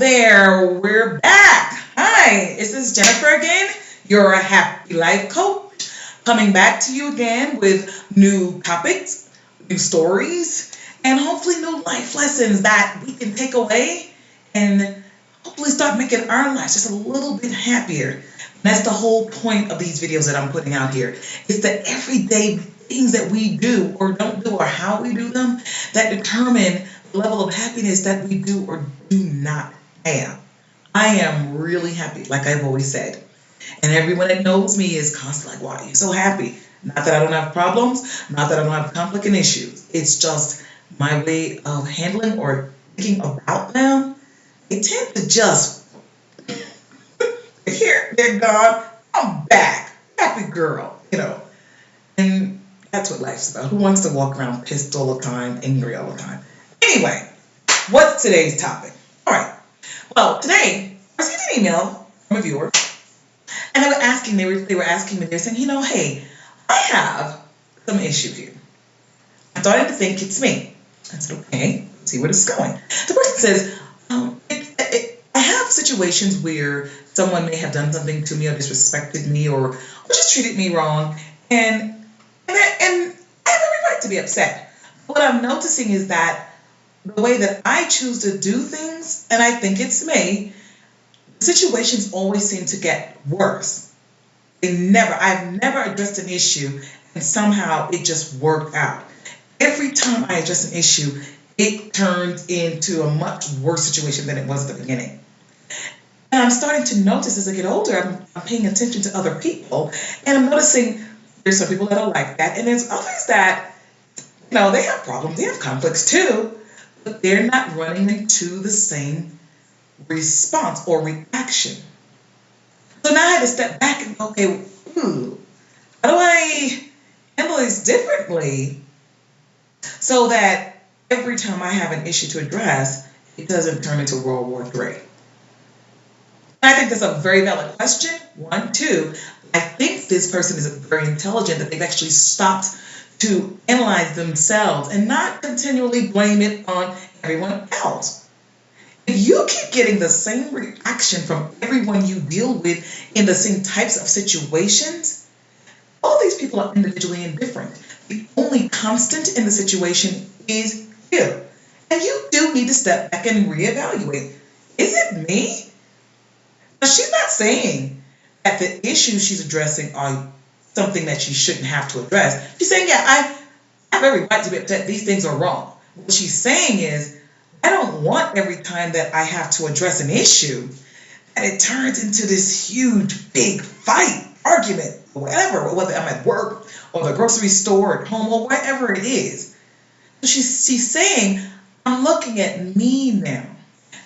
there, we're back. Hi, this is Jennifer again, your happy life coach, coming back to you again with new topics, new stories, and hopefully new life lessons that we can take away and hopefully start making our lives just a little bit happier. That's the whole point of these videos that I'm putting out here. It's the everyday things that we do or don't do or how we do them that determine the level of happiness that we do or do not have. I am really happy, like I've always said. And everyone that knows me is constantly like, why are you so happy? Not that I don't have problems, not that I don't have conflict and issues. It's just my way of handling or thinking about them. They tend to just, here, they're gone, I'm back. Happy girl, And that's what life's about. Who wants to walk around pissed all the time, angry all the time? Anyway, what's today's topic? All right. Well, today I received an email from a viewer, and they were asking me, they're saying, hey, I have some issue here. I started to think it's me. I said, okay, let's see where this is going. The person says, I have situations where someone may have done something to me or disrespected me or just treated me wrong, and I have every right to be upset. What I'm noticing is that the way that I choose to do things, and I think it's me, situations always seem to get worse. I've never addressed an issue and somehow it just worked out. Every time I address an issue, it turns into a much worse situation than it was at the beginning. And I'm starting to notice as I get older, I'm paying attention to other people, and I'm noticing there's some people that are like that, and there's others that, they have problems, they have conflicts too, but they're not running into the same response or reaction. So now I had to step back and go, okay, how do I handle this differently so that every time I have an issue to address, it doesn't turn into World War III? I think that's a very valid question. 1, 2, I think this person is very intelligent, that they've actually stopped to analyze themselves and not continually blame it on everyone else. If you keep getting the same reaction from everyone you deal with in the same types of situations, all these people are individually indifferent. The only constant in the situation is you. And you do need to step back and reevaluate. Is it me? Now, she's not saying that the issues she's addressing are something that she shouldn't have to address. She's saying, I have every right to be upset. These things are wrong. What she's saying is, I don't want every time that I have to address an issue that it turns into this huge, big fight, argument, whatever, whether I'm at work or the grocery store, at home, or wherever it is. So she's saying, I'm looking at me now.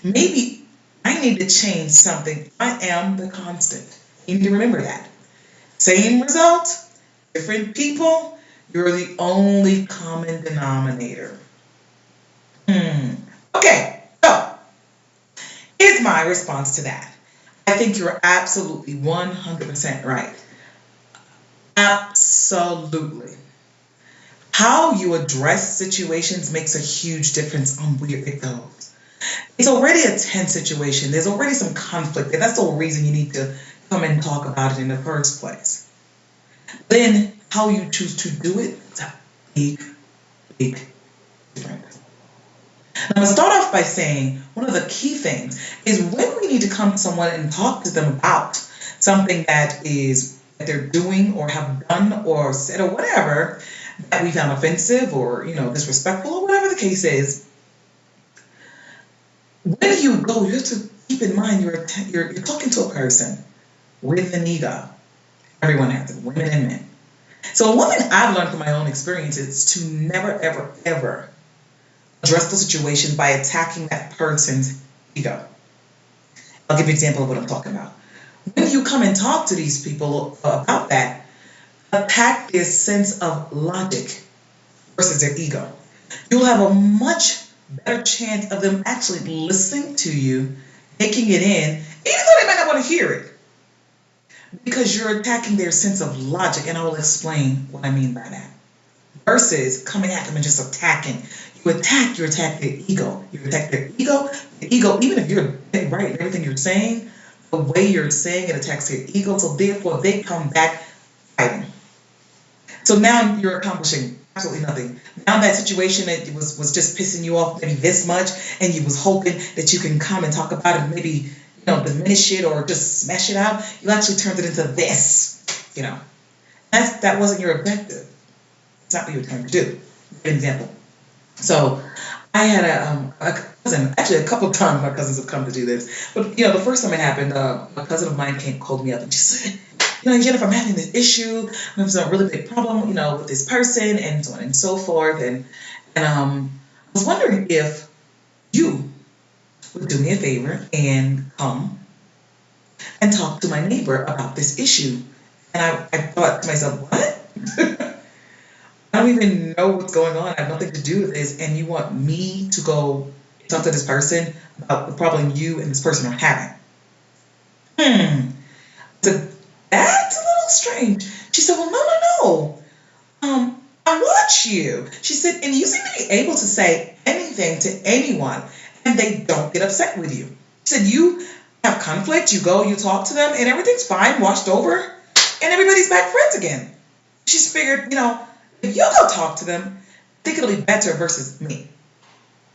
Maybe I need to change something. I am the constant. You need to remember that. Same result, different people, you're the only common denominator. Okay, so here's my response to that. I think you're absolutely 100% right. Absolutely. How you address situations makes a huge difference on where it goes. It's already a tense situation. There's already some conflict there. That's the whole reason you need to come and talk about it in the first place. Then how you choose to do it is a big, big difference. Now, I'm going to start off by saying one of the key things is when we need to come to someone and talk to them about something that they're doing or have done or said or whatever that we found offensive or disrespectful or whatever the case is. When you go, you have to keep in mind you're talking to a person with an ego. Everyone has it, women and men. So one thing I've learned from my own experience is to never, ever, ever address the situation by attacking that person's ego. I'll give you an example of what I'm talking about. When you come and talk to these people about that, attack their sense of logic versus their ego. You'll have a much better chance of them actually listening to you, taking it in, even though they might not want to hear it, because you're attacking their sense of logic, and I will explain what I mean by that. Versus coming at them and just attacking. you attack their ego. You attack their ego. The ego, even if you're right in everything you're saying, the way you're saying it attacks their ego. So therefore, they come back fighting. So now you're accomplishing absolutely nothing. Now that situation that was just pissing you off maybe this much, and you was hoping that you can come and talk about it, maybe diminish it or just smash it out. You actually turned it into this. That wasn't your objective. It's not what you were trying to do. An example. So I had a cousin. Actually, a couple of times my cousins have come to do this. But the first time it happened, a cousin of mine called me up and she said, Jennifer, I'm having this issue. I'm having a really big problem, with this person and so on and so forth. And I was wondering if you would do me a favor and come and talk to my neighbor about this issue. And I thought to myself, what? I don't even know what's going on. I have nothing to do with this. And you want me to go talk to this person about the problem you and this person are having? So that's a little strange. She said, well, no. I watch you. She said, and you seem to be able to say anything to anyone and they don't get upset with you. She said, you have conflict, you go, you talk to them, and everything's fine, washed over, and everybody's back friends again. She's figured, if you go talk to them, I think it'll be better versus me.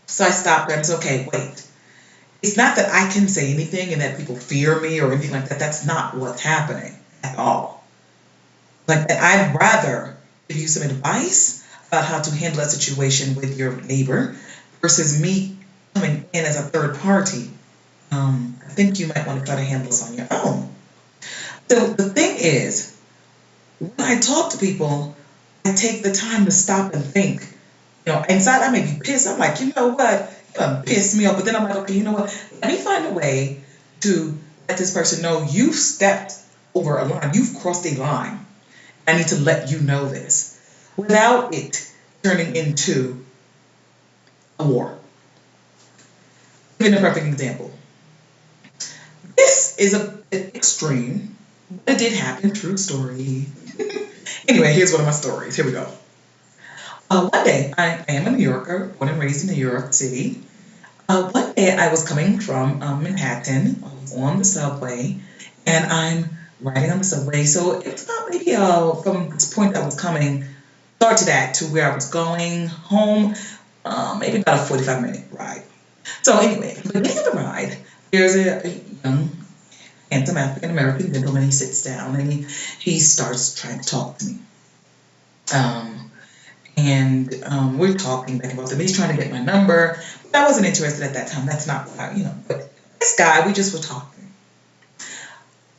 So I stopped her and said, okay, wait. It's not that I can say anything and that people fear me or anything like that. That's not what's happening at all. Like, I'd rather give you some advice about how to handle a situation with your neighbor versus me coming in as a third party. I think you might want to try to handle this on your own. So the thing is, when I talk to people, I take the time to stop and think. Inside I may be pissed. I'm like, you know what? You pissed me off. But then I'm like, okay, you know what? Let me find a way to let this person know you've stepped over a line. You've crossed a line. I need to let you know this without it turning into a war. Give you a perfect example. This is an extreme, but it did happen. True story. Anyway, here's one of my stories. Here we go. One day, I am a New Yorker, born and raised in New York City. One day, I was coming from Manhattan. I was on the subway, and I'm riding on the subway. So it's about maybe from this point I was coming, start to that, to where I was going home, maybe about a 45-minute ride. So anyway, at the beginning of the ride, there's a young, handsome African-American gentleman. He sits down and he starts trying to talk to me. And we're talking back and forth. He's trying to get my number. But I wasn't interested at that time. That's not what But this guy, we just were talking.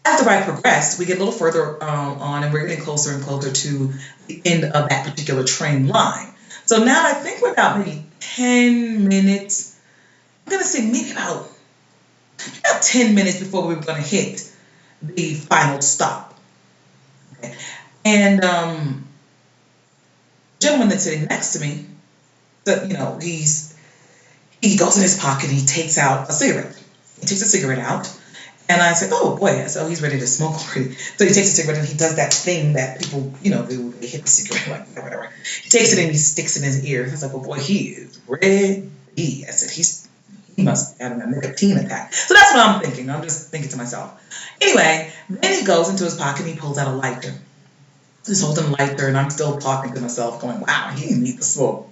As the ride progressed, we get a little further on, and we're getting closer and closer to the end of that particular train line. So now I think we're about maybe 10 minutes. I'm going to say maybe about 10 minutes before we were going to hit the final stop. Okay. And the gentleman that's sitting next to me, he goes in his pocket and he takes out a cigarette. He takes a cigarette out. And I said, oh boy, so he's ready to smoke already. So he takes a cigarette and he does that thing that people, do. They hit the cigarette, like whatever. He takes it and he sticks it in his ear. I was like, oh boy, he is ready. I said, he must have a nicotine attack. So that's what I'm thinking. I'm just thinking to myself. Anyway, then he goes into his pocket and he pulls out a lighter. He's holding a lighter and I'm still talking to myself going, wow, he didn't need the smoke.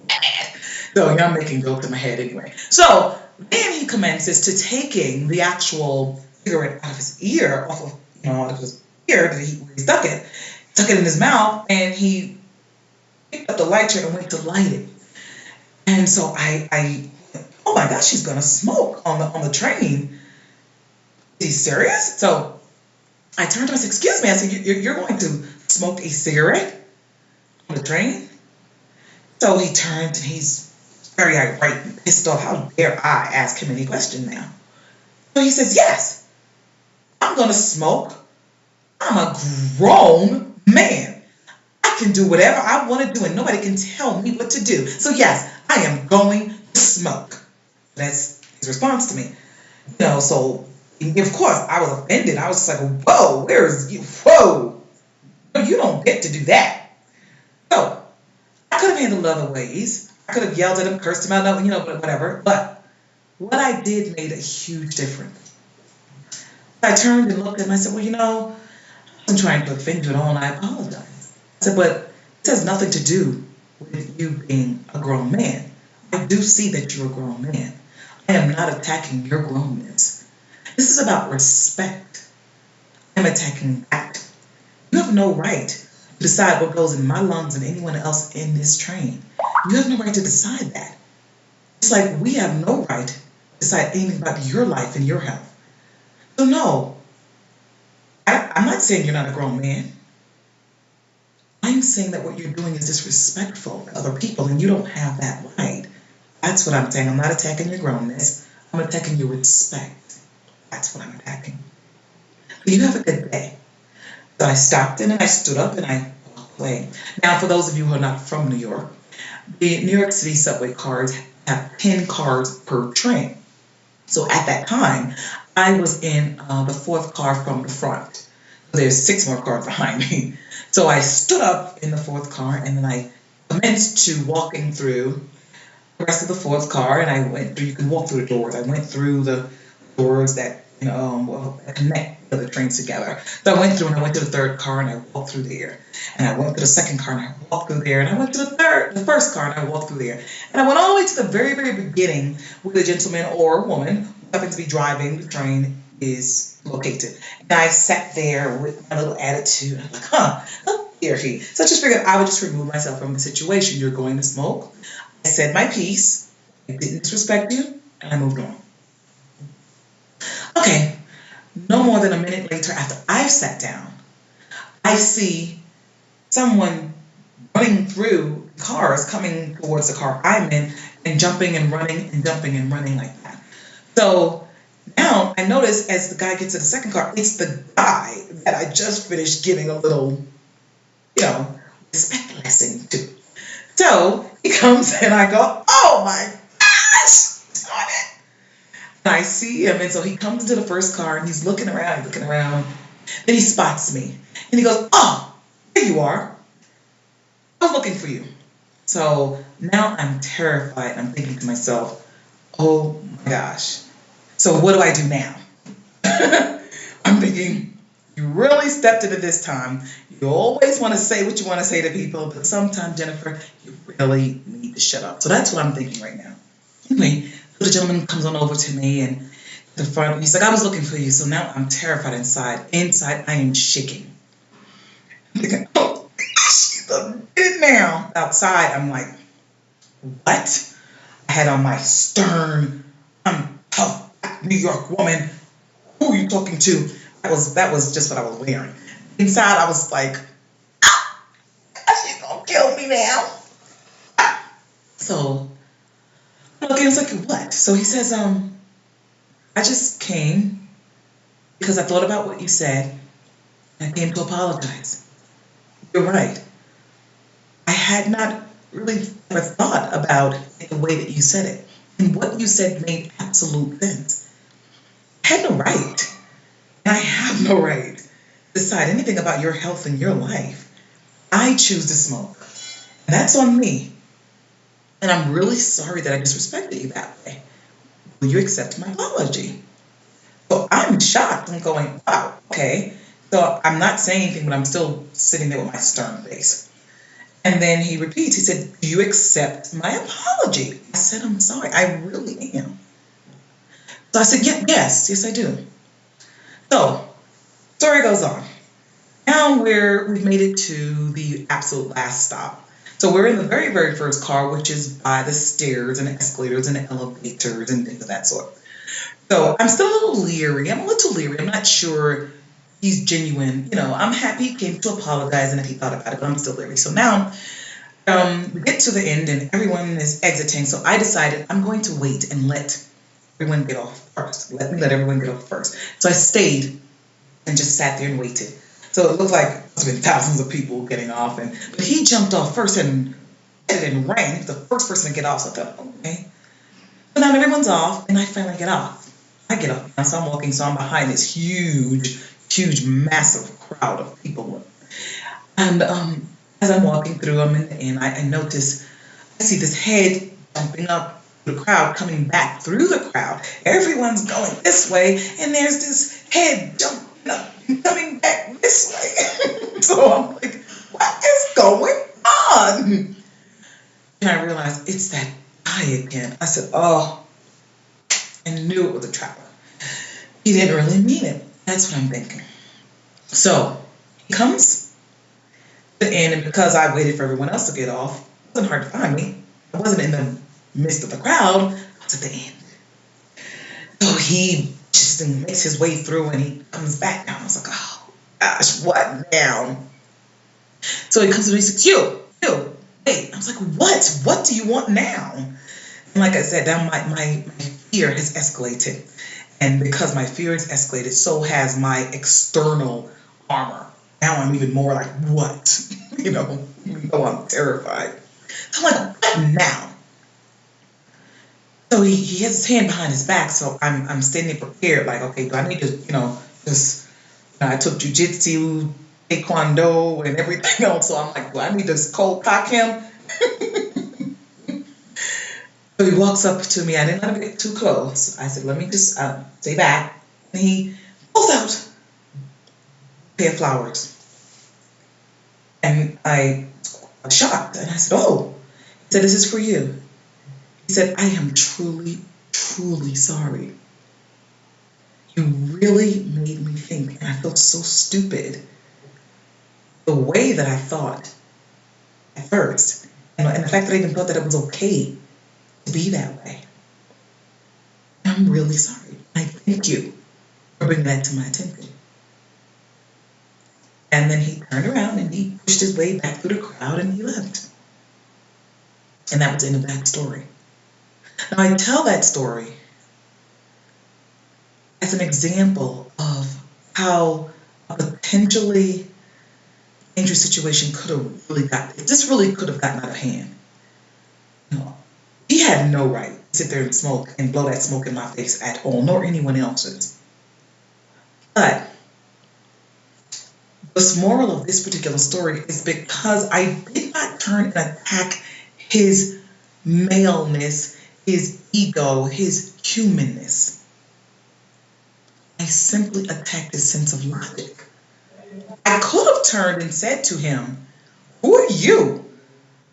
So I'm making jokes in my head anyway. So then he commences to taking the actual cigarette out of his ear, out of his ear that he stuck it in his mouth, and he picked up the lighter and went to light it. And so I oh my gosh, she's gonna smoke on the train. Is he serious? So I turned to him and said, excuse me, I said, you're going to smoke a cigarette on the train? So he turned and he's very irate and pissed off. How dare I ask him any question now? So he says, yes, I'm going to smoke. I'm a grown man. I can do whatever I want to do and nobody can tell me what to do. So yes, I am going to smoke. That's his response to me. So of course I was offended. I was just like, whoa, where's you? Whoa. No, you don't get to do that. So I could have handled it other ways. I could have yelled at him, cursed him out, no, whatever. But what I did made a huge difference. I turned and looked at him. I said, well, I wasn't trying to offend you at all, and I apologize. I said, but this has nothing to do with you being a grown man. I do see that you're a grown man. I am not attacking your grownness. This is about respect. I'm attacking that. You have no right to decide what goes in my lungs and anyone else in this train. You have no right to decide that. It's like we have no right to decide anything about your life and your health. So no, I'm not saying you're not a grown man. I'm saying that what you're doing is disrespectful to other people, and you don't have that right. That's what I'm saying. I'm not attacking your grownness. I'm attacking your respect. That's what I'm attacking. You have a good day. So I stopped and I stood up and I walked away. Now, for those of you who are not from New York, the New York City subway cars have 10 cars per train. So at that time, I was in the fourth car from the front. There's 6 more cars behind me. So I stood up in the fourth car and then I commenced to walking through the rest of the fourth car, and I went through, you can walk through the doors. I went through the doors that, connect the other trains together. So I went through and I went to the third car and I walked through there. And I went to the second car and I walked through there. And I went to the first car and I walked through there. And I went all the way to the very, very beginning where the gentleman or woman who happens to be driving the train is located. And I sat there with my little attitude. I'm like, oh, here he. So I just figured I would just remove myself from the situation. You're going to smoke. I said my piece. I didn't disrespect you. And I moved on. Okay, no more than a minute later after I've sat down, I see someone running through cars coming towards the car I'm in and jumping and running and jumping and running like that. So now I notice as the guy gets to the second car, it's the guy that I just finished giving a little, respect lesson to. So he comes and I go, oh my gosh, darn it. And I see him, and so he comes into the first car, and he's looking around. Then he spots me, and he goes, oh, there you are. I was looking for you. So now I'm terrified. I'm thinking to myself, oh my gosh. So what do I do now? I'm thinking, you really stepped into this time. You always want to say what you want to say to people, but sometimes, Jennifer, you really need to shut up. So that's what I'm thinking right now. Anyway, the gentleman comes on over to me and the front. He's like, I was looking for you. So now I'm terrified inside. Inside, I am shaking. I'm thinking, oh, gosh, did it now. Outside, I'm like, what? I had on my stern, I'm tough New York woman. Who are you talking to? That was just what I was wearing. Inside, I was like, ah, she's gonna kill me now. Ah. So okay, it's like, what? So he says, I just came because I thought about what you said, and I came to apologize. You're right. I had not really ever thought about it the way that you said it. And what you said made absolute sense. I had no right, and I have no right to decide anything about your health and your life. I choose to smoke, and that's on me. And I'm really sorry that I disrespected you that way. Will you accept my apology? So I'm shocked. I'm going, wow, okay. So I'm not saying anything, but I'm still sitting there with my stern face. And then he repeats, he said, do you accept my apology? I said, I'm sorry, I really am. So I said, yes, I do. So, story goes on. Now we've made it to the absolute last stop. So we're in the very, very first car, which is by the stairs and the escalators and the elevators and things of that sort. So I'm still a little leery. I'm not sure he's genuine. I'm happy he came to apologize and that he thought about it, but I'm still leery. So now we get to the end and everyone is exiting. So I decided I'm going to wait and let everyone get off first. Let everyone get off first. So I stayed and just sat there and waited. So it looked like there must have been thousands of people getting off, but he jumped off first and ran. He was the first person to get off. So I thought, okay. So now everyone's off, and I finally get off. I get off now, so I'm walking, so I'm behind this huge, massive crowd of people, and As I'm walking through, I'm in the inn, I notice, I see this head jumping up the crowd, coming back through the crowd. Everyone's going this way, and there's this head jumping up and coming back this way. So I'm like, what is going on? And I realized it's that guy again. I said, oh, I knew it was a trap. He didn't really mean it. That's what I'm thinking. So he comes to the end, and because I waited for everyone else to get off, it wasn't hard to find me. I wasn't in the midst of the crowd. I was at the end. So he just makes his way through, and he comes back down. I was like, oh gosh, what now? So he comes to me, he's like, you, wait. I was like, what? What do you want now? And like I said, now my fear has escalated. And because my fear has escalated, so has my external armor. Now I'm even more like, what? Even though I'm terrified. So I'm like, what now? So he has his hand behind his back, so I'm standing prepared, like, okay, do I need to, just, I took jujitsu, taekwondo, and everything else, so I'm like, do I need to cold cock him? So he walks up to me. I didn't let him get too close. I said, let me just stay back. And he pulls out a pair of flowers. And I was shocked. And I said, oh. He said, this is for you. He said, I am truly, truly sorry. You really made me think. And I felt so stupid. The way that I thought at first. And the fact that I even thought that it was okay to be that way. I'm really sorry. I thank you for bringing that to my attention. And then he turned around and he pushed his way back through the crowd and he left. And that was the end of that story. Now I tell that story as an example of how a potentially dangerous situation could have really could have gotten out of hand. He had no right to sit there and smoke and blow that smoke in my face at all, nor anyone else's. But the moral of this particular story is because I did not turn and attack his maleness, his ego, his humanness. I simply attacked his sense of logic. I could have turned and said to him, who are you?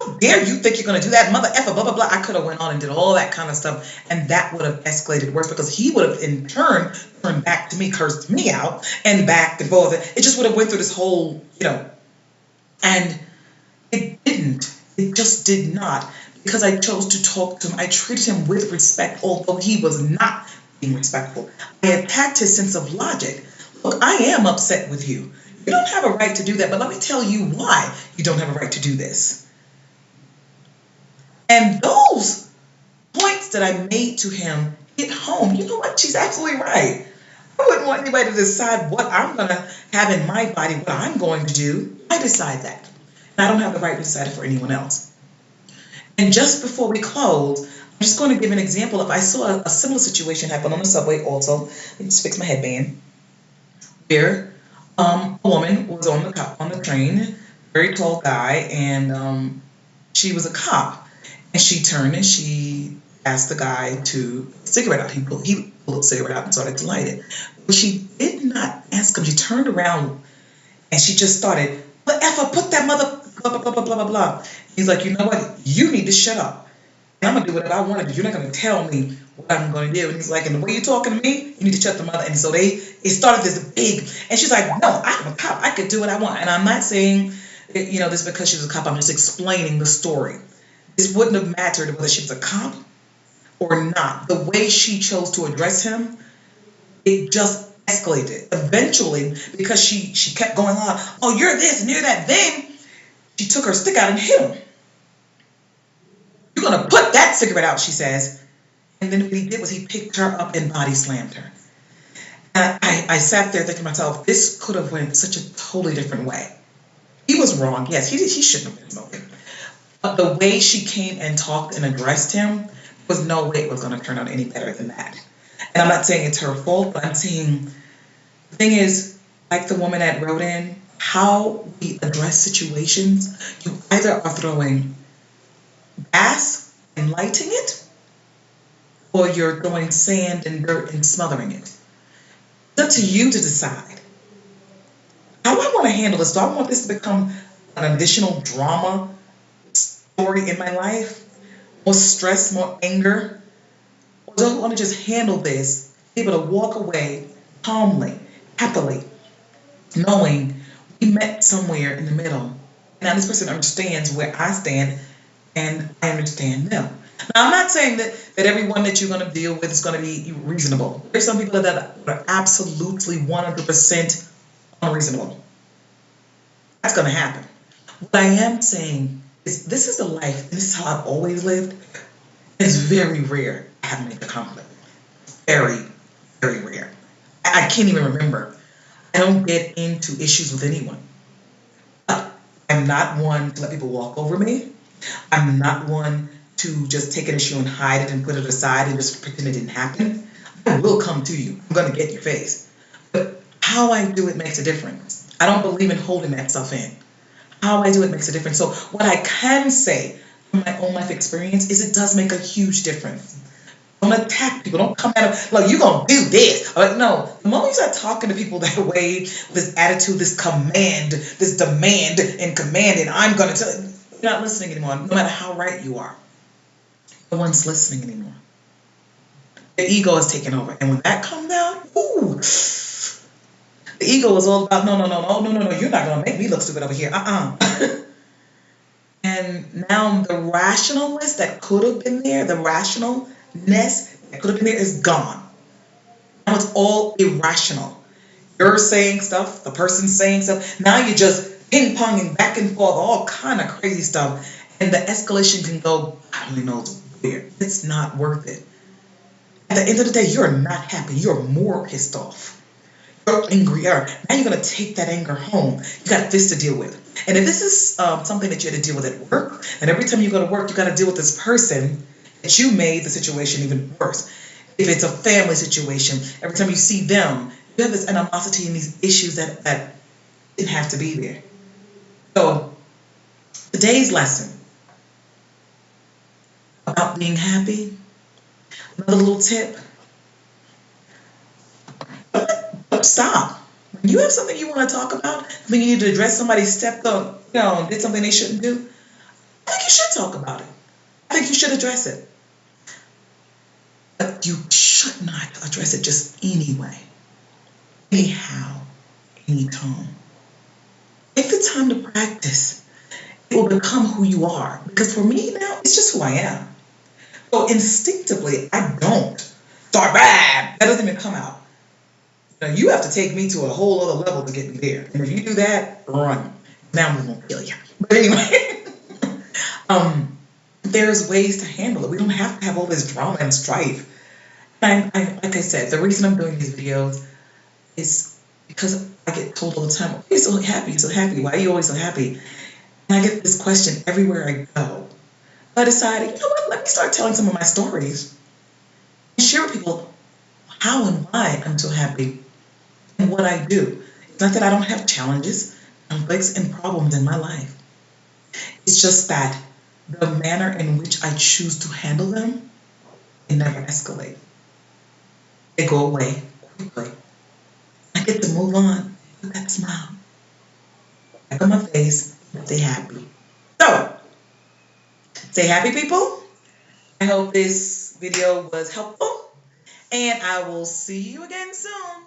How dare you think you're going to do that, mother effer, blah, blah, blah. I could have went on and did all that kind of stuff, and that would have escalated worse because he would have in turn turned back to me, cursed me out, and back and forth. It just would have went through this whole, and it didn't. It just did not, because I chose to talk to him. I treated him with respect, although he was not being respectful. I attacked his sense of logic. Look, I am upset with you. You don't have a right to do that, but let me tell you why you don't have a right to do this. And those points that I made to him hit home. You know what? She's absolutely right. I wouldn't want anybody to decide what I'm going to have in my body, what I'm going to do. I decide that. And I don't have the right to decide it for anyone else. And just before we close, I'm just going to give an example of I saw a similar situation happen on the subway also. Let me just fix my headband. Where a woman was on the train, very tall guy, and she was a cop. And she turned and she asked the guy to put a cigarette out. He pulled a cigarette out and started to light it. But she did not ask him. She turned around and she just started, but effer, put that mother, blah, blah, blah, blah, blah, blah, blah. He's like, you know what? You need to shut up. And I'm going to do whatever I want to do. You're not going to tell me what I'm going to do. And he's like, and the way you're talking to me, you need to shut the mother. And so it started this big, and she's like, no, I'm a cop. I could do what I want. And I'm not saying, this because she's a cop. I'm just explaining the story. This wouldn't have mattered whether she was a cop or not. The way she chose to address him, it just escalated. Eventually, because she kept going on, oh, you're this and you're that, then she took her stick out and hit him. You're going to put that cigarette out, she says. And then what he did was he picked her up and body slammed her. And I sat there thinking to myself, this could have went such a totally different way. He was wrong. Yes, he shouldn't have been smoking. But the way she came and talked and addressed him, was no way it was going to turn out any better than that. And I'm not saying it's her fault, but I'm saying the thing is, like the woman that wrote in, how we address situations. You either are throwing gas and lighting it, or you're throwing sand and dirt and smothering it. It's up to you to decide. How do I want to handle this? Do I want this to become an additional drama story in my life? More stress, more anger? Or do I want to just handle this, be able to walk away calmly, happily, knowing we met somewhere in the middle? Now this person understands where I stand and I understand them. Now I'm not saying that everyone that you're going to deal with is going to be reasonable. There's some people that are absolutely 100% unreasonable. That's going to happen. What I am saying is this is the life, and this is how I've always lived. It's very rare to have major conflict. Very, very rare. I can't even remember. I don't get into issues with anyone. But I'm not one to let people walk over me. I'm not one to just take an issue and hide it and put it aside and just pretend it didn't happen. I will come to you. I'm going to get in your face. But how I do it makes a difference. I don't believe in holding that stuff in. How I do it makes a difference. So what I can say from my own life experience is it does make a huge difference. Don't attack people. Don't come at them like, you're going to do this. Like, no. The moment you start talking to people that way, this attitude, this command, this demand and command, and I'm going to tell you, you're not listening anymore, no matter how right you are. No one's listening anymore. The ego is taking over. And when that comes out, ooh, the ego is all about, no, you're not going to make me look stupid over here. And now the rationalness that could have been there, the rationalness that could have been there is gone. Now it's all irrational. You're saying stuff, the person's saying stuff. Now you're just ping-ponging back and forth, all kind of crazy stuff. And the escalation can go, I don't know where. It's not worth it. At the end of the day, you're not happy. You're more pissed off. You're angrier. Now you're going to take that anger home. You got this to deal with. And if this is something that you had to deal with at work, and every time you go to work, you got to deal with this person that you made the situation even worse. If it's a family situation, every time you see them, you have this animosity and these issues that didn't have to be there. So today's lesson about being happy, another little tip, don't stop. When you have something you want to talk about, when you need to address somebody stepped up, did something they shouldn't do, I think you should talk about it. I think you should address it. But you should not address it just anyway. Anyhow, anytime. Take the time to practice. It will become who you are. Because for me now, it's just who I am. So instinctively, I don't start bad. That doesn't even come out. Now you have to take me to a whole other level to get me there. And if you do that, run. Now I'm gonna kill you. But anyway, there's ways to handle it. We don't have to have all this drama and strife. And like I said, the reason I'm doing these videos is because I get told all the time, "Oh, you're so happy, you're so happy. Why are you always so happy?" And I get this question everywhere I go. I decided, you know what, let me start telling some of my stories and share with people how and why I'm so happy and what I do. It's not that I don't have challenges, conflicts, and problems in my life. It's just that the manner in which I choose to handle them, they never escalate. They go away quickly. I get to move on with that smile. Back on my face, stay happy. So, stay happy, people. I hope this video was helpful, and I will see you again soon.